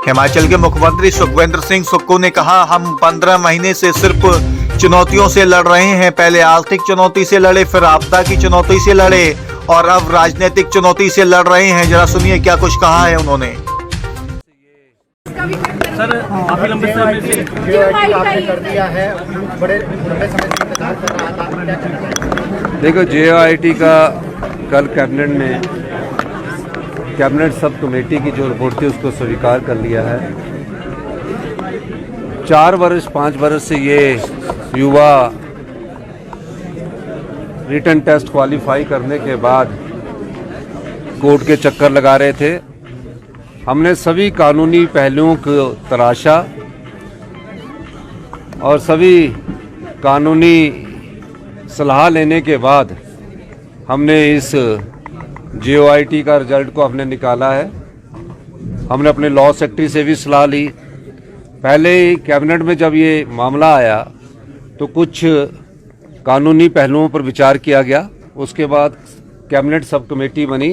हिमाचल के मुख्यमंत्री सुखविंदर सिंह सुक्खू ने कहा, हम 15 महीने से सिर्फ चुनौतियों से लड़ रहे हैं। पहले आर्थिक चुनौती से लड़े, फिर आपदा की चुनौती से लड़े और अब राजनीतिक चुनौती से लड़ रहे हैं। जरा सुनिए क्या कुछ कहा है उन्होंने। सर काफी लंबे समय से आपने कर दिया है, बड़े लंबे समय से इंतजार कर रहा था, क्या करेंगे? देखो, JOIT का कल कैबिनेट सब कमेटी की जो रिपोर्ट थी उसको स्वीकार कर लिया है। 4-5 वर्ष से ये युवा रिटन टेस्ट क्वालिफाई करने के बाद कोर्ट के चक्कर लगा रहे थे। हमने सभी कानूनी पहलुओं को तराशा और सभी कानूनी सलाह लेने के बाद हमने इस JOIT का रिजल्ट को हमने निकाला है। हमने अपने लॉ सेक्रेटरी से भी सलाह ली। पहले ही कैबिनेट में जब ये मामला आया तो कुछ कानूनी पहलुओं पर विचार किया गया। उसके बाद कैबिनेट सब कमेटी बनी।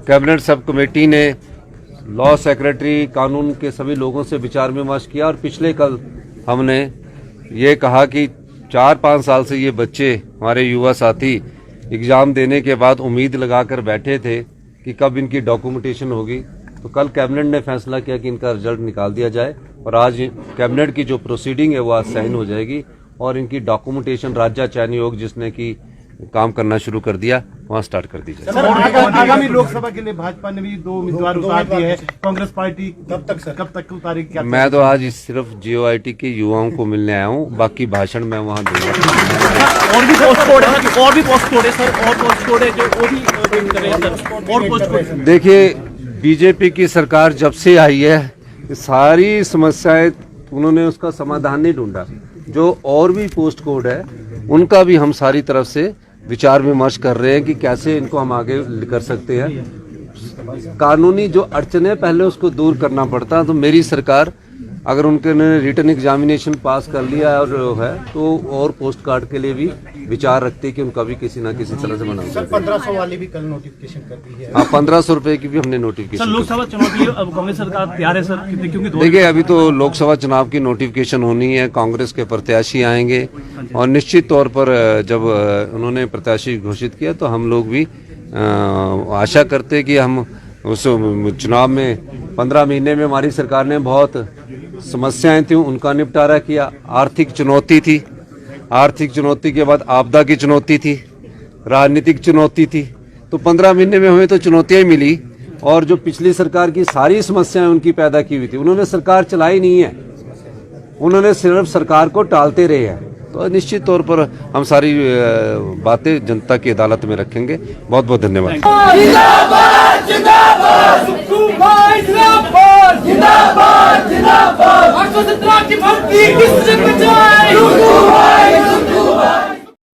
कैबिनेट सब कमेटी ने लॉ सेक्रेटरी, कानून के सभी लोगों से विचार विमर्श किया और पिछले कल हमने ये कहा कि 4-5 साल से ये बच्चे, हमारे युवा साथी, एग्ज़ाम देने के बाद उम्मीद लगाकर बैठे थे कि कब इनकी डॉक्यूमेंटेशन होगी। तो कल कैबिनेट ने फैसला किया कि इनका रिजल्ट निकाल दिया जाए और आज कैबिनेट की जो प्रोसीडिंग है वो आज साइन हो जाएगी और इनकी डॉक्यूमेंटेशन राज्य चयन आयोग जिसने की काम करना शुरू कर दिया वहाँ स्टार्ट कर दी जाए। आगामी लोकसभा के लिए भाजपा ने भी 2 उम्मीदवार उतार दिए हैं। कांग्रेस पार्टी कब तक तारीख क्या? मैं तो आज सिर्फ JOIT के युवाओं को मिलने आया हूँ, बाकी भाषण मैं वहाँ दूंगा। और भी पोस्ट कोड है सर, और पोस्ट कोड है जो वो भी वेट कर रहे हैं सर, और पोस्ट कोड। देखिए, बीजेपी की सरकार जब से आई है सारी समस्याएं उन्होंने उसका समाधान नहीं ढूंढा। जो और भी पोस्ट कोड है उनका भी हम सारी तरफ से विचार विमर्श कर रहे हैं कि कैसे इनको हम आगे कर सकते हैं। कानूनी जो अड़चने पहले उसको दूर करना पड़ता है। तो मेरी सरकार अगर उनके रिटन एग्जामिनेशन पास कर लिया और है तो और पोस्ट कार्ड के लिए भी विचार रखते हैं कि उनका भी किसी ना किसी तरह से बना। सर 1500 वाली भी कल नोटिफिकेशन कर दी है। हाँ, 1500 रुपए की भी हमने नोटिफिकेशन। सर लोकसभा चुनाव के लिए अब कांग्रेस सरकार तैयार है सर? क्योंकि देखिए, अभी तो लोकसभा चुनाव की नोटिफिकेशन होनी है, कांग्रेस के प्रत्याशी आएंगे और निश्चित तौर पर जब उन्होंने प्रत्याशी घोषित किया तो हम लोग भी आशा करते कि हम उस चुनाव में 15 महीने में हमारी सरकार ने बहुत समस्याएं थी उनका निपटारा किया। आर्थिक चुनौती थी, आर्थिक चुनौती के बाद आपदा की चुनौती थी, राजनीतिक चुनौती थी। तो 15 महीने में हमें तो चुनौतियां मिली और जो पिछली सरकार की सारी समस्याएं उनकी पैदा की हुई थी, उन्होंने सरकार चलाई नहीं है, उन्होंने सिर्फ सरकार को टालते रहे हैं। तो निश्चित तौर पर हम सारी बातें जनता की अदालत में रखेंगे। बहुत बहुत धन्यवाद। जिंदाबाद जिंदाबाद जिंदाबाद जिंदाबाद जिंदाबाद 817 की भर्ती किससे बचाए?